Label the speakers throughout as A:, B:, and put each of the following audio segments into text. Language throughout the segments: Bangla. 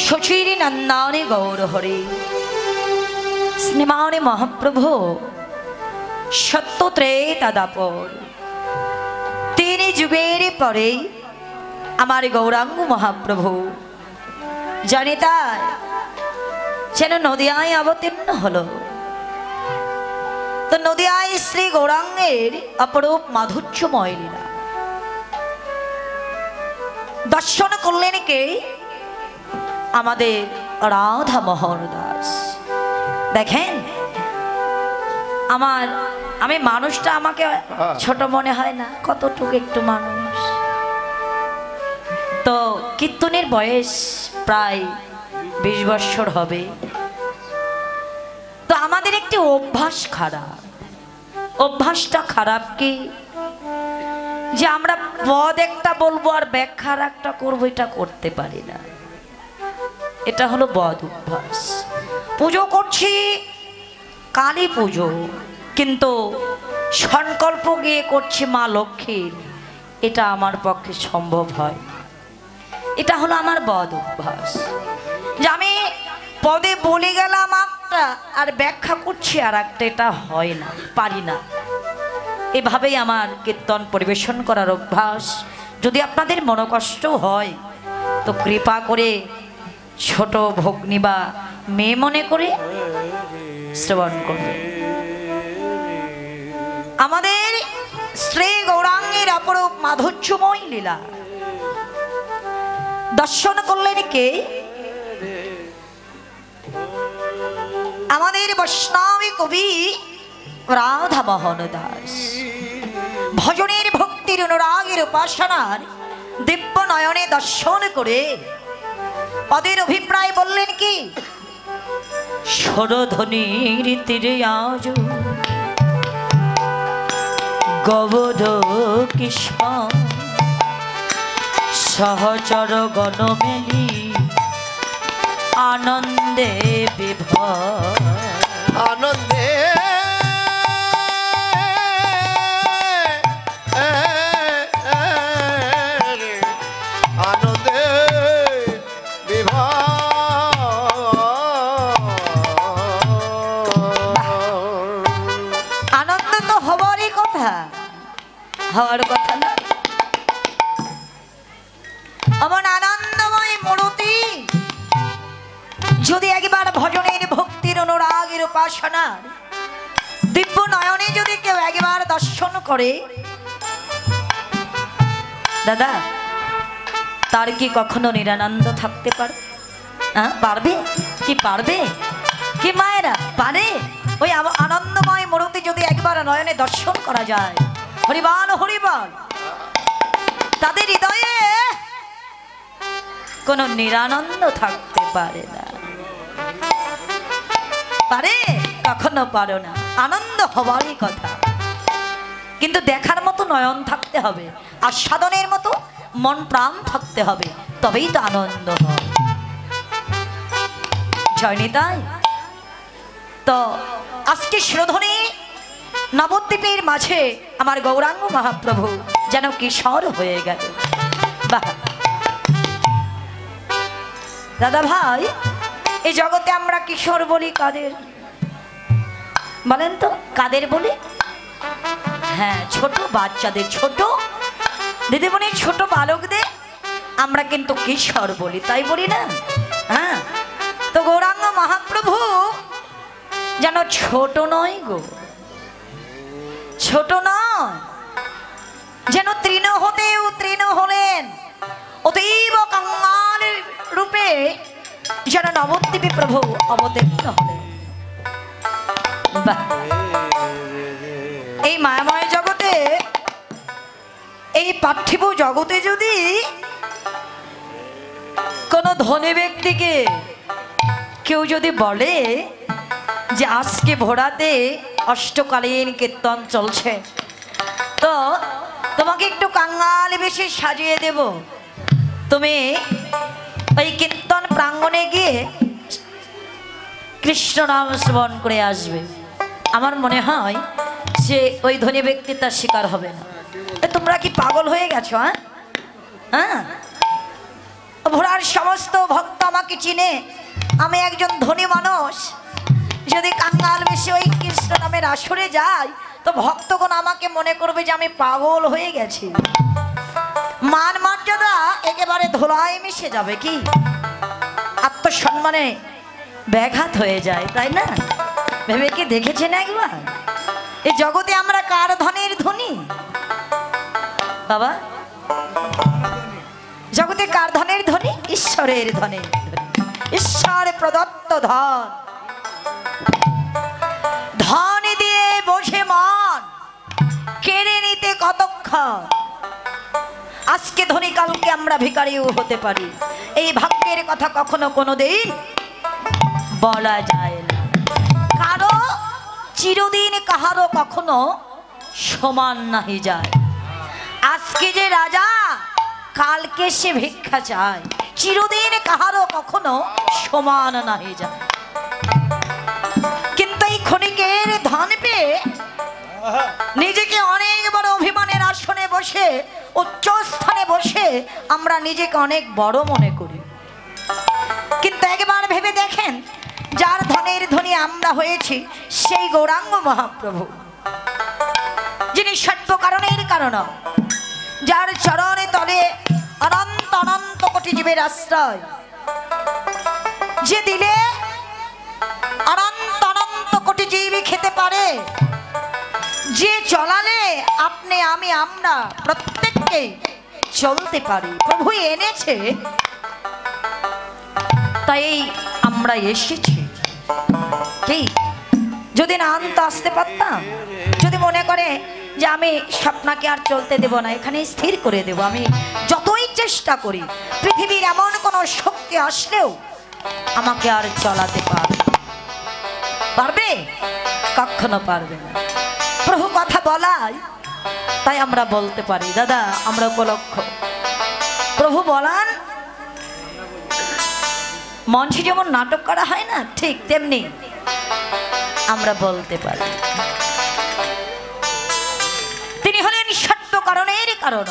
A: শচীর নন্দানে গৌর হরে স্নেমানে মহাপ্রভু সত্য ত্রেতা দাপর তিন যুগের পরে আমার গৌরাঙ্গ মহাপ্রভু জানি তাই যেন নদিয়ায় অবতীর্ণ হলো। তো নদিয়ায় শ্রী গৌরাঙ্গের অপরূপ মাধুর্যময় লীলা দর্শন করলেন কে? আমাদের রাধা মোহন দাস। দেখেন আমি মানুষটা আমাকে ছোট মনে হয় না, কতটুকু একটু মানুষ। তো কীর্তনের বয়স প্রায় 20 বছর হবে। তো আমাদের একটি অভ্যাস খারাপ। অভ্যাসটা খারাপ কি যে আমরা পদ একটা বলবো আর ব্যাখ্যা আর একটা করবো, এটা করতে পারি না। এটা হলো বদ অভ্যাস। পুজো করছি কালী পুজো, কিন্তু সংকল্প গিয়ে করছি মা লক্ষ্মীর, এটা আমার পক্ষে সম্ভব হয়। এটা হলো আমার বদ অভ্যাস যে আমি পদে বলে গেলাম একটা আর ব্যাখ্যা করছি আর একটা, এটা হয় না, পারি না। এভাবেই আমার কীর্তন পরিবেশন করার অভ্যাস। যদি আপনাদের মনোকষ্ট হয় তো কৃপা করে ছোট ভগ্নী বা মেয়ে মনে করে শ্রবণ করবে। আমাদের শ্রী গৌরাঙ্গের অপরূপ মাধুর্যময় লীলা দর্শন করলেন কে? আমাদের বৈষ্ণবী কবি রাধা মোহন দাস। ভজনের ভক্তির অনুরাগের উপাসনার দিব্য নয়নে দর্শন করে পদের অভিপ্রায় বললেন কি? সরধ্বনির তীরে আজ গবধ কৃষ্ণ সহচর গণমেলি আনন্দে বিভোর।
B: আনন্দে আনন্দে
A: আনন্দ তো হবারই কথা, হওয়ার কথা না। এমন আনন্দময় মূর্তি যদি একবার ভজনের ভক্তির অনুরাগের উপাসনার দিব্য নয়নে যদি কেউ একবার দর্শন করে, দাদা তার কি কখনো নিরানন্দ থাকতে পারে? পারবে কি? পারবে কি মায়েরা? পারে? ওই আনন্দময় মূর্তি যদি একবার নয়নে দর্শন করা যায়, হরিবল হরিবল, তাদের হৃদয়ে কোনো নিরানন্দ থাকতে পারে না। পারে? কখনো পারো না। আনন্দ হওয়ারই কথা, কিন্তু দেখার মতো নয়ন থাকতে হবে, আস্বাদনের মতো মন প্রাণ থাকতে হবে, তবেই তো আনন্দ হয়। জয়নিতাই। তো আজকে শ্রোধনে নবদ্বীপের মাঝে আমার গৌরাঙ্গ মহাপ্রভু যেন কিশোর হয়ে গেল। বাহ দাদা ভাই, এই জগতে আমরা কিশোর বলি কাদের বলেন তো? কাদের বলি? হ্যাঁ, ছোট বাচ্চাদের, ছোট দিদিমণির ছোট বালকদের আমরা কিন্তু কিশোর বলি, তাই বলি না? হ্যাঁ। তো গৌরাঙ্গ মহাপ্রভু যেন ছোট নয় গো, ছোট নয়, যেন তৃণ হতেও তৃণ হলেন, অতীব কাঙ্গাল রূপে যেন নবদ্বীপে প্রভু অবতীর্ণ হলেন। এই মায়াময় জগতে, এই পার্থিব জগতে যদি কোন ধনী ব্যক্তিকে কেউ যদি বলে যে আজকে ভোরাতে অষ্টকালীন কীর্তন চলছে, তো তোমাকে একটু কাঙ্গাল বেশি সাজিয়ে দেব, তুমি ওই কীর্তন প্রাঙ্গণে গিয়ে কৃষ্ণ নাম শ্রবণ করে আসবে, আমার মনে হয় যে ওই ধনী ব্যক্তি তার শিকার হবে না। তোমরা কি পাগল হয়ে গেছো? হ্যাঁ, প্রভুর আর সমস্ত ভক্ত আমাকে চিনে, আমি একজন ধনী মানুষ। যদি কাঙ্গাল বেশি ওই কৃষ্ণ নামের আসরে যাই তো ভক্তগণ আমাকে মনে করবে যে আমি পাগল হয়ে গেছি, মান মর্যাদা একেবারে ধুলায় মিশে যাবে, কি আত্মসম্মানে ব্যাঘাত হয়ে যায়, তাই না? ভেবে কি দেখেছেন একবার এই জগতে আমরা কার ধনের ধনী? বাবা, জগতে কার ধনের ধনী? ঈশ্বরের ধনের ধনী, ঈশ্বর প্রদত্ত ধন। ধন দিয়ে বসে মন কেড়ে নিতে কতক্ষণ। আজকে ধনী, কালকে আমরা ভিখারিও হতে পারি। এই ভাগ্যের কথা কখনো কোনোদিন বলা যায় না। কারো চিরদিন কাহারও কখনো সমান নাহি যায়। আজকে যে রাজা, কালকে সে ভিক্ষা চায়। চিরদিন কাহারও কখনো সমান নাহি যায়। কিন্তু এই ক্ষণিকের ধন পেয়ে নিজেকে অনেক বড় অভিমানের আসনে বসে, উচ্চ স্থানে বসে আমরা নিজেকে অনেক বড় মনে করি। কিন্তু একবার ভেবে দেখেন, যার ধনের ধনী আমরা হয়েছি সেই গৌরাঙ্গ মহাপ্রভু, যিনি সর্ব কারণের কারণ, যার চরণে তলে অনন্ত অনন্ত কোটি জীবের আশ্রয়, যে দিলে অনন্ত অনন্ত কোটি জীবই খেতে পারে, যে চলালে আপনি আমি আমরা প্রত্যেককে চলতে পারি। প্রভু এনেছে, তাই আমরা এসেছি। কি যদি না আনতে আসতে পারতাম, যদি মনে করে যে আমি স্বপ্নাকে আর চলতে দেব না, এখানে স্থির করে দেব, আমি যতই চেষ্টা করি পৃথিবীর এমন কোনো শক্তি আসলেও আমাকে আর চলাতে পারবে? কখনো পারবে না। প্রভু কথা বলায় তাই আমরা বলতে পারি, দাদা আমরা উপলক্ষ। প্রভু বলান, মঞ্চে যেমন নাটক করা হয় না, ঠিক তেমনি আমরা বলতে পারি। তিনি হলেন সত্য কারণের কারণ।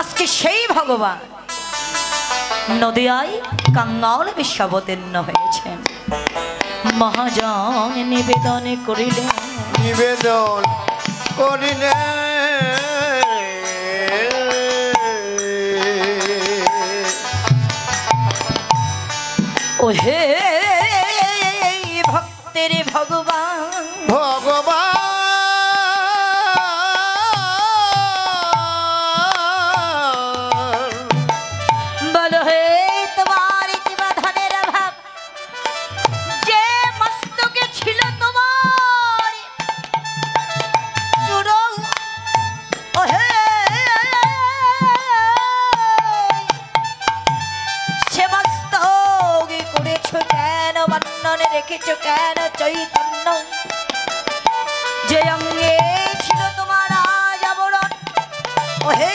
A: আজকে সেই ভগবান নদিয়ায় কাঙ্গাল বিশ্ববতীর্ণ হয়েছেন। মহাজন নিবেদন করিলেন,
B: নিবেদন করিলে
A: ওহে ভক্তের ভগবান,
B: ভগবান
A: বলো হে তোমার কিবা ধনের অভাব, যে মস্তকে ছিল তোমার চূড়, ওহে সে মস্তক করেছো কেন, বন্ধনে রেখেছো কেন চৈতন্য, যে অঙ্গে ছিল তোমার আজ আবরণ, ওহে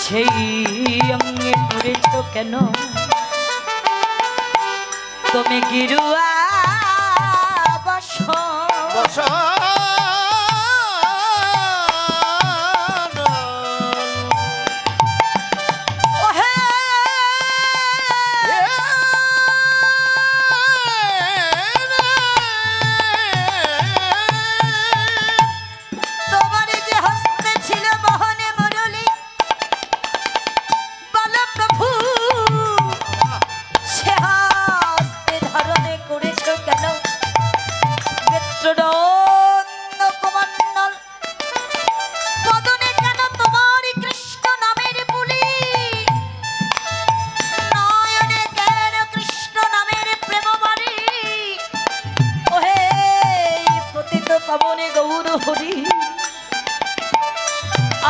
A: সেই অঙ্গে করেছো কেন তুমি গিরুয়া বসন।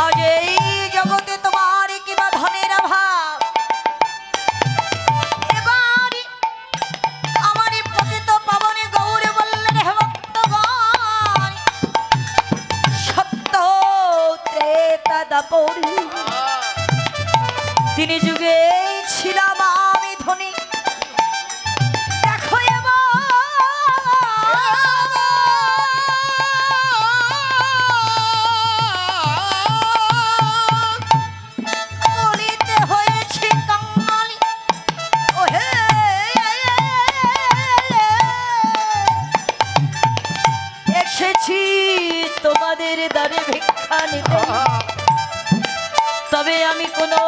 A: আজ এই জগতে তোমার কিবা ধনের অভাব, এবার আমার পতিত পাবনে গৌর বললেন, হে ভক্তগণ, সত্য ত্রেতা দাপর তিনি যুগে ছিলাম আমি ধনী, দেখো এবার এসেছি তোমাদের দ্বারে ভিক্ষা নিতে, তবে আমি কোনো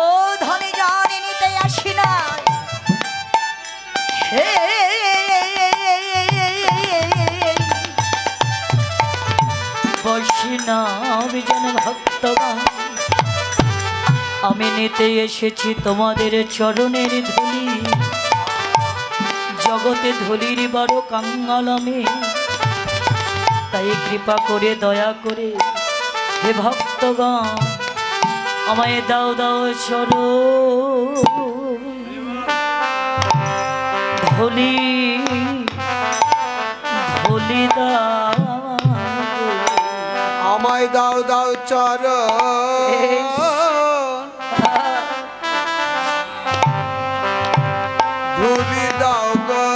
A: ধনে জানি নিতে আসি না। হে বৈষ্ণব জন ভক্তগণ, আমি নিতে এসেছি তোমাদের চরণের ধুলি। জগতে ধুলির বড় কাঙ্গাল আমি, তাই কৃপা করে দয়া করে হে ভক্তগণ আমায় দাও দাও চরণ ধুলি, ধুলি দাও,
B: আমায় দাও দাও চরণ ধুলি দাও গো।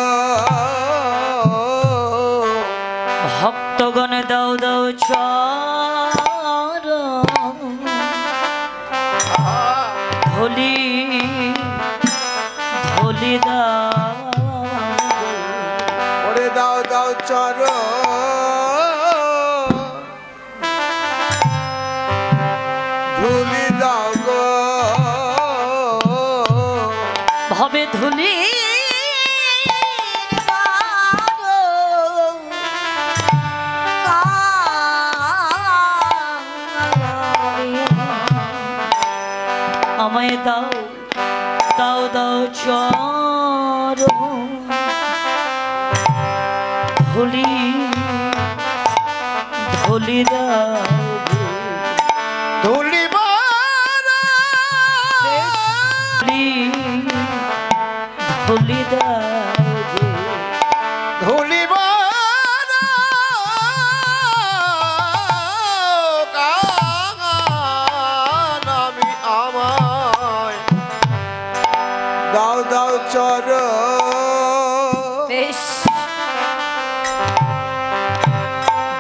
A: ভক্তগণ দাও দাও চরণ ধুলি, ধুলি দাও,
B: ওরে দাও দাও চরণ ধুলি দাও গো।
A: ভবে ধুলি আমায় দাও দাও দাও চরণ ধুলি, ধুলি দাও
B: ধুলি
A: ধুলি দাও
B: ধুলি আমি আমায় দাও দাও চরণ
A: বেশ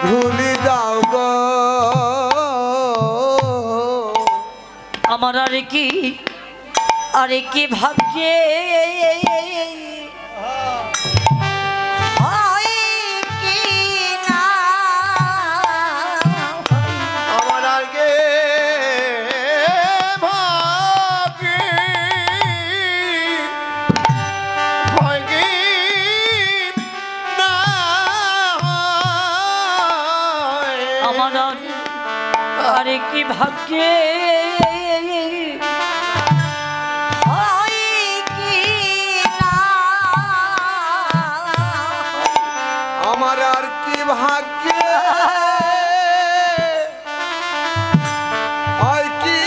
B: ধুলি দাও গো।
A: আমার আরে কি ভাগ্যে হয় কি না,
B: আমার আগে ভাগ্যে হয় কি না,
A: আমার আরে কি ভাগ্যে হয় কি না,
B: আমার আর কি ভাগ্যে হয় কি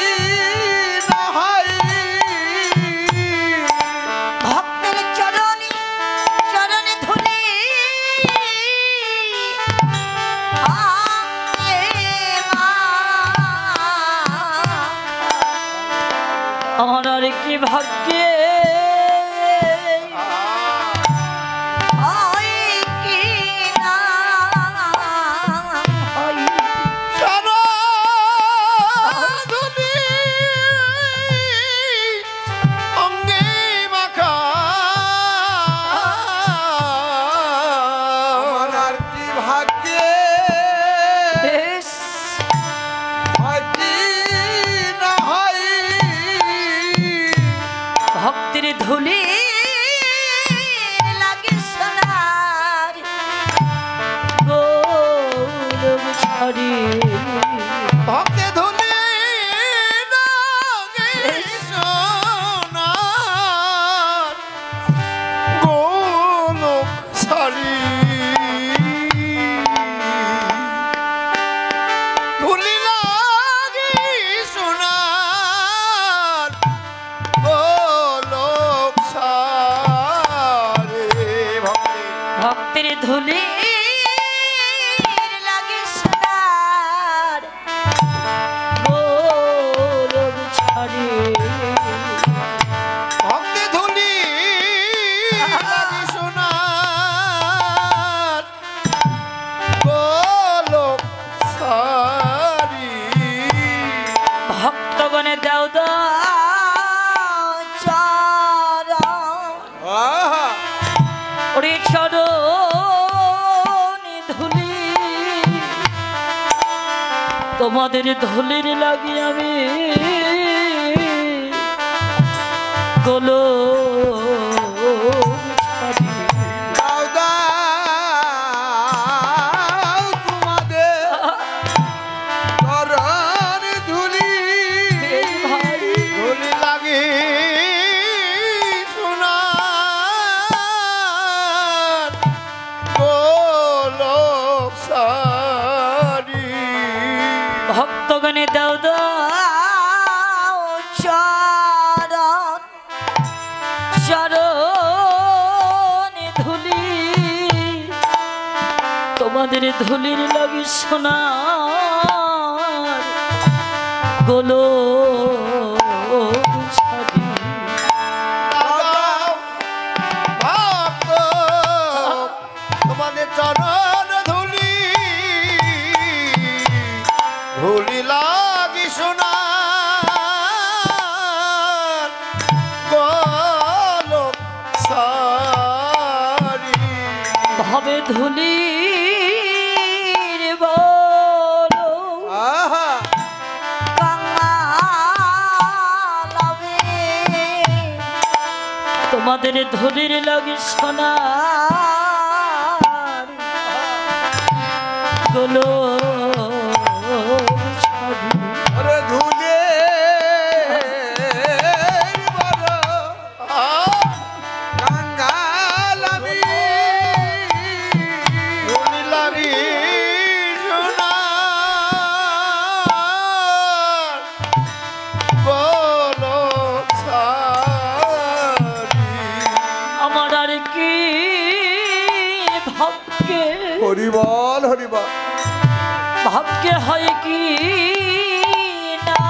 B: না হয়।
A: ভক্তের চরণে চরণে ধুলি আমার আর কি ভাগ্যে হয় কি না হয়।
B: অঙ্গে মাখা আমার আর কি ভাগ্যে
A: বেশ
B: হয় কি না হয়।
A: তোমাদের ধুলির লাগি আমি গোলো
B: দাও দাও তোমাদের চরণ ধুলি ধুলি লাগে সোনার গোলক সারি
A: ভক্তগণে দাও দাও চরণ চরণে ধুলি তোমাদের ধুলির লাগি সোনার গোলো
B: তোমাদের চরণ ধুলি ধুলি লাগি সোনার গোলক সারি
A: ভবে ধুলি বলো
B: আহা
A: কাঙালাবে তোমাদের ধুলির লাগি সোনার গোলো
B: ওরে ধুলে কাঙ্গাল আমি ধুলি লাগি সোনার গোলক সারি
A: আমার আর কি ভাগ্যে
B: হরিবল হরিবল
A: ভাগ্যে হয় কি না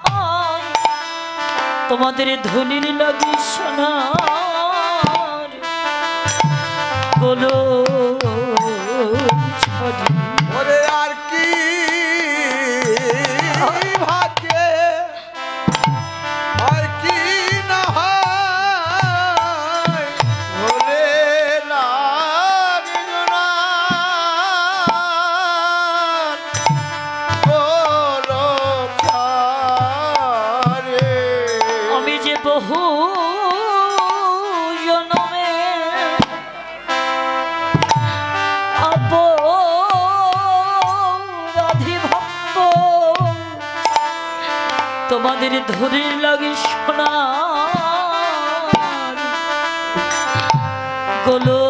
A: হয়, তোমাদের ধুলির লাগি সোনার গোলো
B: ওরে আর কি ভাগ্যে আর কি না হয় ভোলে লাগে না গোলক সারি
A: আমি যে বহু জনমে অপরাধী ভক্ত তোমাদের ধুলির লাগি সোনার গোলো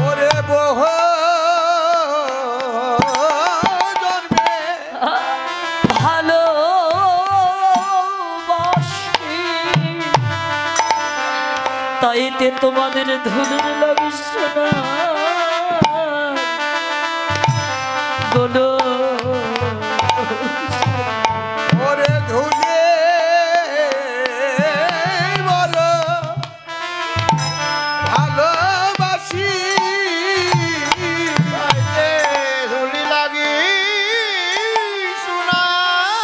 B: ওরে বহু জন্মে
A: ভালো তাইতে তোমাদের ধুলির লাগি সোনার গোলো
B: ওরে ধুলে বলো ভালোবাসি তাইতে ধুলি লাগি সোনার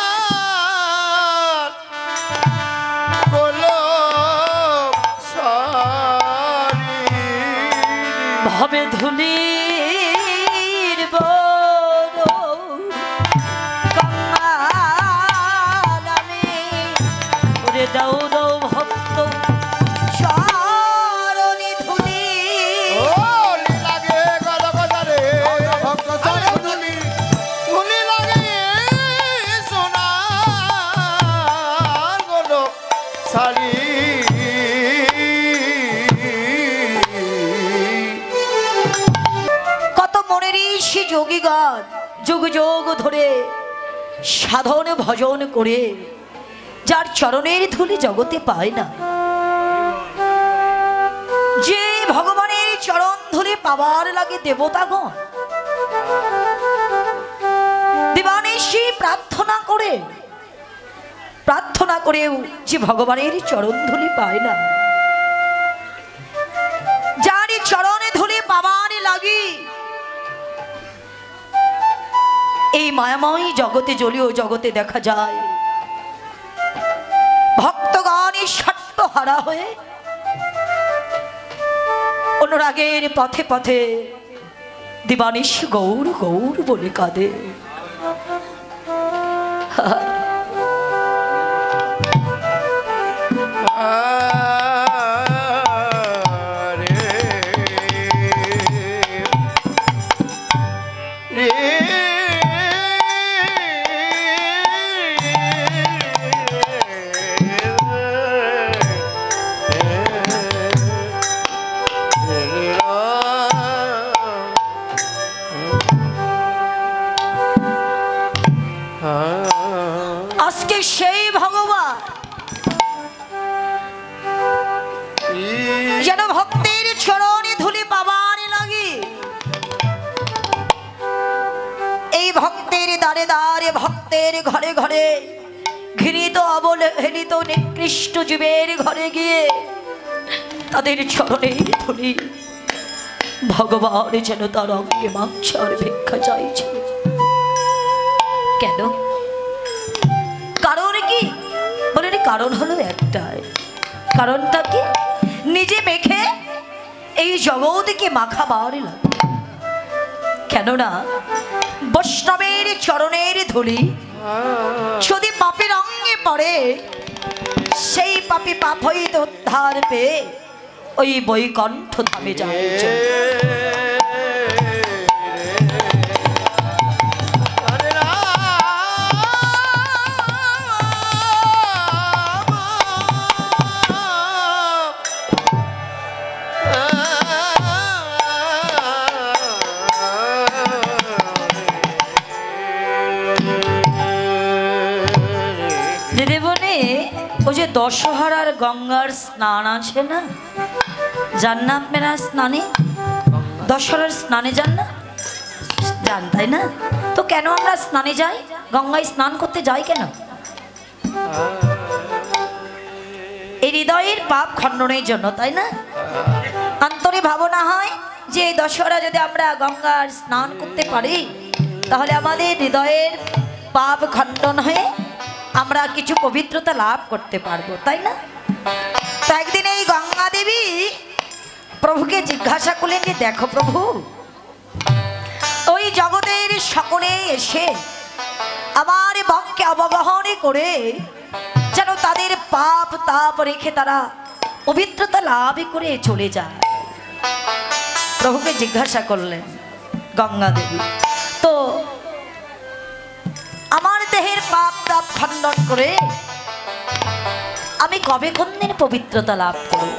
B: গোলক সারি
A: ভাবে ধুলির বড় কাঙাল আমি ওরে দাও দাও ভক্ত চরণে ধুলি
B: ধুলি লাগে গলগলারে ভক্ত চরণ ধুলি ধুলি লাগে সোনার গোলক সারি
A: কত মনের ঋষি যোগীগণ যুগ যুগ ধরে সাধন ভজন করে যার চরণের ধুলি জগতে পায় না, যে ভগবানের চরণ ধুলি পাবার লাগে দেবতাগণ দিবানিশি প্রার্থনা করেও যে ভগবানের চরণ ধুলি পায় না, যার চরণে ধুলি পাবার লাগি এই মায়াময় জগতে জলীয় জগতে দেখা যায় ভক্তগণ স্বার্থহারা হয়ে অনুরাগের পথে পথে দিবানিশ গৌর গৌর বলে কাঁদে। আজকে সেই ভগবান যেন ভক্তের চরণে ধুলি পাবার লাগি এই ভক্তের দ্বারে দ্বারে ভক্তের ঘরে ঘরে ঘৃণিত অবহেলিত নিকৃষ্ট জীবের ঘরে গিয়ে তাদের চরণে ধুলি ভগবান যেন তার অঙ্গে মাংসার ভিক্ষা চাইছে। কেন? কারণ কি বলে? কারণ হলো একটাই। কারণটা কি? নিজে মেখে এই জগৎকে মাখাবার লাগে। কেননা বৈষ্ণবের চরণের ধুলি যদি পাপের অঙ্গে পড়ে, সেই পাপী পাপ হইতে উদ্ধার পেয়ে ওই বৈকুণ্ঠ ধামে যায়। ওই যে দশহরার গঙ্গার স্নান আছে না, যান না আপনারা স্নানে? দশহরার স্নানে যান না? যান, তাই না? তো কেন আমরা স্নানে যাই? গঙ্গায় স্নান করতে যাই কেন? এই হৃদয়ের পাপ খণ্ডনের জন্য, তাই না? অন্তরে ভাবনা হয় যে এই দশহরা যদি আমরা গঙ্গার স্নান করতে পারি তাহলে আমাদের হৃদয়ের পাপ খণ্ডন হয়ে আমরা কিছু পবিত্রতা লাভ করতে পারবো, তাই না? তো একদিন এই গঙ্গা দেবী প্রভুকে জিজ্ঞাসা করলেন যে দেখো প্রভু, ওই জগতের সকলে এসে আমার ভক্তকে অবগাহন করে যেন তাদের পাপ তাপ রেখে তারা পবিত্রতা লাভ করে চলে যায়। প্রভুকে জিজ্ঞাসা করলেন গঙ্গা দেবী, তো আমার দেহের পাপ তাপ খণ্ডন করে আমি কবে কোনদিন পবিত্রতা লাভ করব?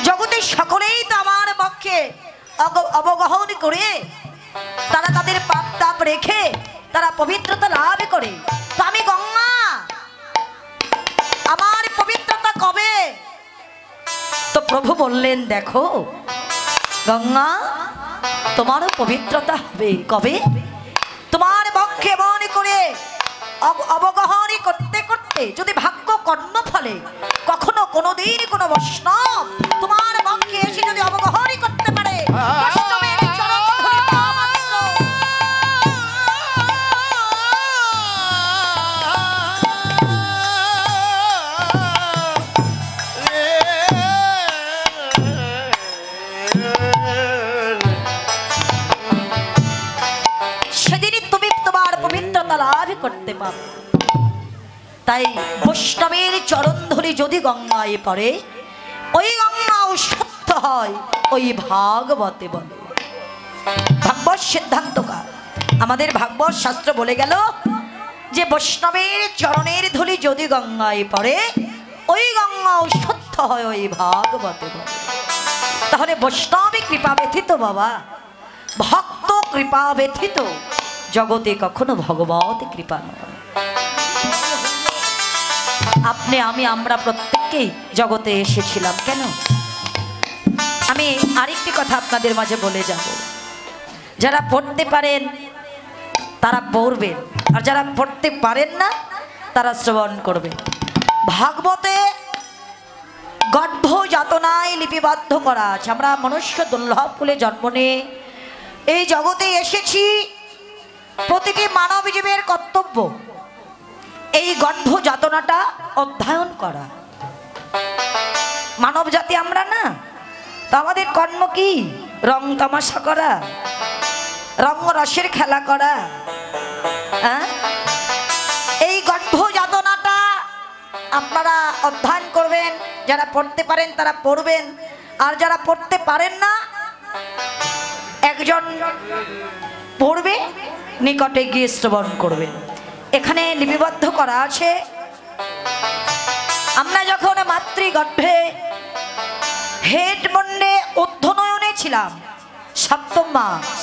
A: জগতের সকলেই তো আমার পক্ষে অবগাহন করে তারা তাদের পাপ তাপ রেখে তারা পবিত্রতা লাভ করে, তো আমি গঙ্গা আমার পবিত্রতা কবে? তো প্রভু বললেন দেখো গঙ্গা, তোমারও পবিত্রতা হবে কবে? তোমার পক্ষে মনে করে অবগাহন করতে করতে যদি ভাগ্য কর্ম ফলে কখনো কোনোদিন কোনো বৈষ্ণব তোমার পক্ষে এসে যদি অবগাহন করতে পারে, বৈষ্ণবের চরণ ধরে পা মাত্র সেদিনই তুমি তোমার পবিত্রতা লাভ করতে পারো। তাই বৈষ্ণবের চরণ ধরে যদি গঙ্গায় পড়ে ওই গঙ্গাও শুদ্ধ হয়, ওই ভাগবতে বলে। ভাগবত সিদ্ধান্তকার আমাদের ভাগবত শাস্ত্র বলে গেল যে বৈষ্ণবের চরণের ধুলি যদি গঙ্গায় পড়ে ওই গঙ্গাও শুদ্ধ হয়, ওই ভাগবতে বলে। তাহলে বৈষ্ণবী কৃপা ব্যথিত বাবা, ভক্ত কৃপা ব্যথিত জগতে কখনো ভগবত কৃপা নয়। আপনি আমি আমরা প্রত্যেককেই জগতে এসেছিলাম কেন? আমি আরেকটি কথা আপনাদের মাঝে বলে যাব। যারা পড়তে পারেন তারা পড়বেন, আর যারা পড়তে পারেন না তারা শ্রবণ করবেন। ভাগবতে গর্ভ যাতনায় লিপিবদ্ধ করা আছে। আমরা মনুষ্য দুর্লভ কুলে জন্ম নিয়ে এই জগতে এসেছি। প্রতিটি মানব জীবের কর্তব্য এই গর্ভ যাতনাটা অধ্যয়ন করা। মানব জাতি আমরা না, তো আমাদের কর্ম কি? রং তামাশা করা, রং রসের খেলা করা। এই গর্ভ যাতনাটা আপনারা অধ্যয়ন করবেন, যারা পড়তে পারেন তারা পড়বেন, আর যারা পড়তে পারেন না একজন পড়বে, নিকটে গিয়ে শ্রবণ করবেন। এখানে লিপিবদ্ধ করা আছে, আমরা যখন মাতৃগর্ভে হেড মন্ডে অধ্যয়নে ছিলাম 7ম মাস।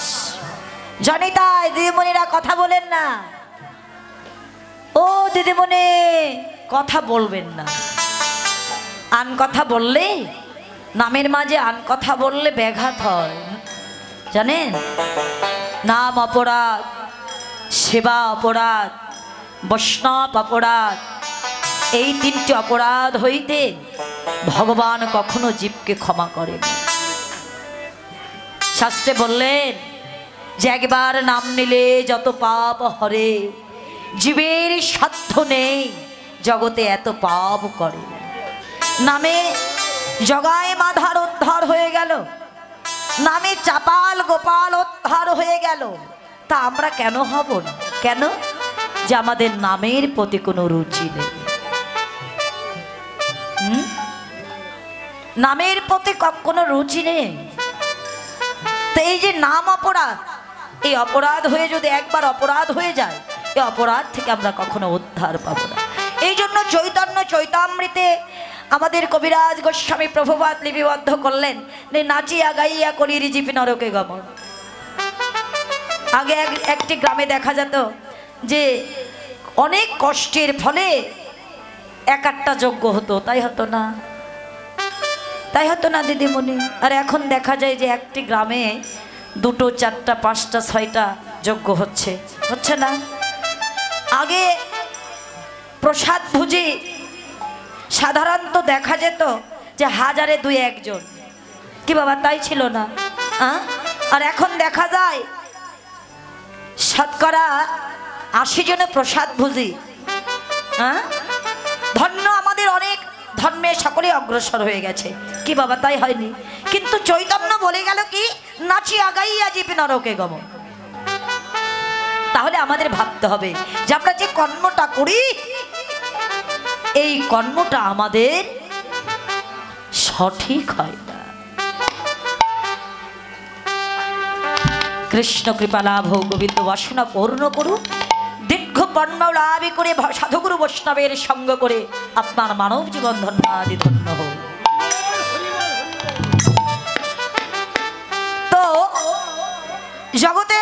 A: জানি তাই দিদিমণিরা কথা বলেন না, ও দিদিমণি কথা বলবেন না। আন কথা বললে, নামের মাঝে আন কথা বললে ব্যাঘাত হয়, জানেন? নাম অপরাধ, সেবা অপরাধ, বৈষ্ণব অপরাধ, এই 3টি অপরাধ হইতে ভগবান কখনো জীবকে ক্ষমা করেন। শাস্ত্রে বললেন যে একবার নাম নিলে যত পাপ হরে, জীবের সাধ্য নেই জগতে এত পাপ করে। নামে জগায় মাধার উদ্ধার হয়ে গেল, নামে চাপাল গোপাল উদ্ধার হয়ে গেল, তা আমরা কেন হব না? কেন? যে আমাদের নামের প্রতি কোনো রুচি নেই, নামের প্রতি কোনো রুচি নেই। তো এই যে নাম অপরাধ, এই অপরাধ হয়ে যদি একবার অপরাধ হয়ে যায়, এই অপরাধ থেকে আমরা কখনো উদ্ধার পাবো না। এই জন্য চৈতন্য চৈতামৃতে আমাদের কবিরাজ গোস্বামী প্রভুপাদ লিপিবদ্ধ করলেন, নাচিয়া গাইয়া করি জীব নরকে গমন। আগে একটি গ্রামে দেখা যেত যে অনেক কষ্টের ফলে একটা যজ্ঞ হতো, তাই হতো না? তাই হতো না দিদিমণি? আর এখন দেখা যায় যে একটি গ্রামে 2, 4, 5, 6টা যজ্ঞ হচ্ছে, হচ্ছে না? আগে প্রসাদ ভুজি সাধারণত দেখা যেত যে 1000-এ 2-1 জন, কি বাবা তাই ছিল না? আর এখন দেখা যায় শতকরা 80 জনে প্রসাদ ভুজি। ধন্য আমাদের অনেক ধর্মে সকলে অগ্রসর হয়ে গেছে, কি বাবা তাই হয়নি? কিন্তু চৈতন্য বলে গেল কি, নাচিয়া গাইয়া জীব নরকে গমন। তাহলে আমাদের ভাবতে হবে যে আমরা যে কর্মটা করি, এই কর্মটা আমাদের সঠিক হয় না। কৃষ্ণ কৃপা লাভ হোক, গোবিন্দ বাসনা পূর্ণ করুক, দীর্ঘ বর্ণ লাভ করে সাধুগুরু বৈষ্ণবের সঙ্গ করে আপনার মানব জীবন ধন্যাদি ধন্য হোক। তো জগতে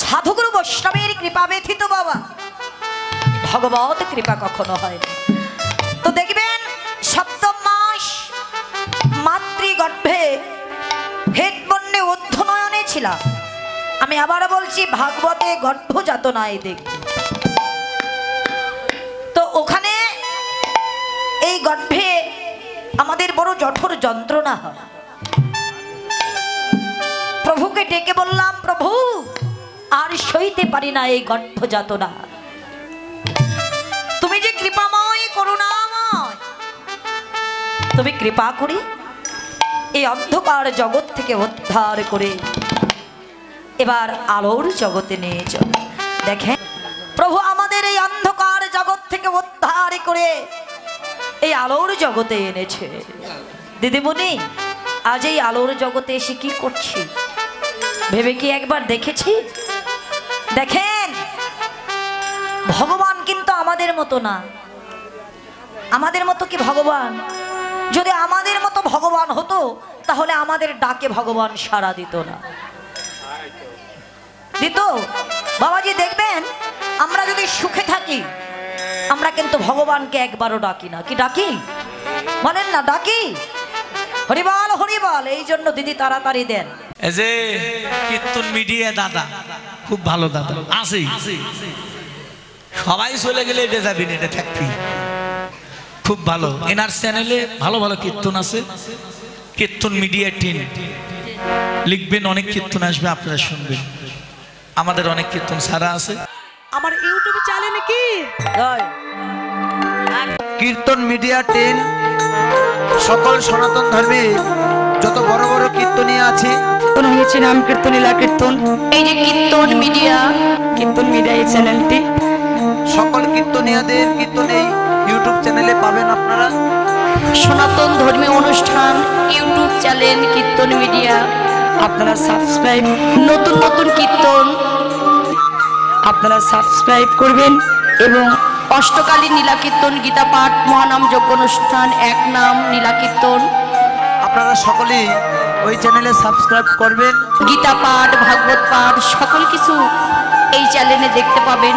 A: সাধুগুরু বৈষ্ণবের কৃপা ব্যথিত বাবা ভগবত কৃপা কখনো হয় না। তো দেখবেন 7ম মাস মাতৃগর্ভে হেডবন্ডে অধ্যয়নে ছিলাম। আমি আবার বলছি, ভাগবতে গর্ভযাতনায় দেখি। তো ওখানে এই গর্ভে আমাদের বড় জঠর যন্ত্রণা হয়। প্রভুকে ডেকে বললাম, প্রভু আর সইতে পারি না এই গর্ভযাতনা, তুমি যে কৃপাময় করুণাময়, তুমি কৃপা করি এই অন্ধকার জগৎ থেকে উদ্ধার করে এবার আলোর জগতে নিয়ে চলো। দেখেন প্রভু আমাদের এই অন্ধকার জগৎ থেকে উদ্ধার করে এই আলোর জগতে এনেছে। দিদিমণি, আজ এই আলোর জগতে এসে কি করছি ভেবে কি একবার দেখেছি? দেখেন ভগবান কিন্তু আমাদের মতো না। আমাদের মতো কি ভগবান? যদি আমাদের মতো ভগবান হতো তাহলে আমাদের ডাকে ভগবান সাড়া দিত না, দিত? বাবাজি দেখবেন, আমরা যদি সুখে থাকি আমরা কিন্তু ভগবানকে একবারও ডাকি না। কি ডাকি বলেন না? ডাকি হরিবল হরিবল। এই জন্য দিদি তাড়াতাড়ি দেন।
C: এই যে কীর্তন মিডিয়া দাদা খুব ভালো দাদা আছে, সবাই চলে গেলে এটা যাবি না, এটা থাকবি, খুব ভালো। এনার চ্যানেলে ভালো ভালো কীর্তন আছে, কীর্তন মিডিয়া টিম লিখবেন, অনেক কীর্তন আসবে, আপনারা শুনবেন। আমাদের অনেক কীর্তন ছাড়া আছে
D: আমার ইউটিউব চ্যানেলে কি
B: কীর্তন মিডিয়া টিম সকল সনাতন ধর্মী
E: যত বড় বড় কীর্তনীয় আছে,
A: কীর্তন হয়েছে নাম কীর্তন লীলা কীর্তন, এই যে কীর্তন মিডিয়া এই চ্যানেলটি,
E: সকল কীর্তনীয়দের কীর্তন এই ইউটিউব চ্যানেলে পাবেন আপনারা।
A: সনাতন ধর্মীয় অনুষ্ঠান ইউটিউব চ্যানেল কীর্তন মিডিয়া আপনারা সাবস্ক্রাইব, নতুন নতুন কীর্তন আপনারা সাবস্ক্রাইব করবেন এবং অষ্টকালীন নীলা কীর্তন, গীতা পাঠ, মহানাম যজ্ঞ অনুষ্ঠান, এক নাম নীলা কীর্তন,
E: আপনারা সকলেই ওই চ্যানেলে সাবস্ক্রাইব করবেন।
A: গীতা পাঠ, ভাগবত পাঠ সকল কিছু এই চ্যানেলে দেখতে পাবেন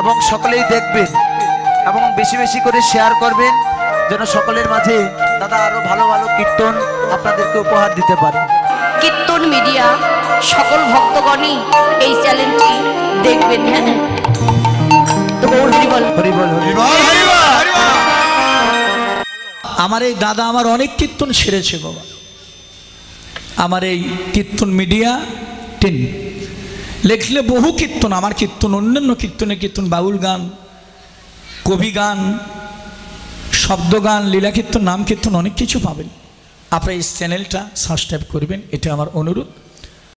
E: এবং সকলেই দেখবেন এবং বেশি বেশি করে শেয়ার করবেন, যেন সকলের মাঝে দাদা আরো ভালো ভালো কীর্তন আপনাদেরকে উপহার দিতে পারে।
A: কীর্তন মিডিয়া সকল ভক্তগণই এই চ্যানেলটি দেখবেন। হ্যাঁ, তো গৌর হরি বল।
E: হরি বল, হরি বল।
C: আমার এই দাদা আমার অনেক কীর্তন সেরেছে বাবা। আমার এই কীর্তন মিডিয়া 10 লেখলে বহু কীর্তন, আমার কীর্তন, অন্যান্য কীর্তনের কীর্তন, বাউল গান, কবি গান, শব্দ গান, লীলা কীর্তন, নাম কীর্তন অনেক কিছু পাবেন। আপনারা এই চ্যানেলটা সাবস্ক্রাইব করবেন, এটা আমার অনুরোধ।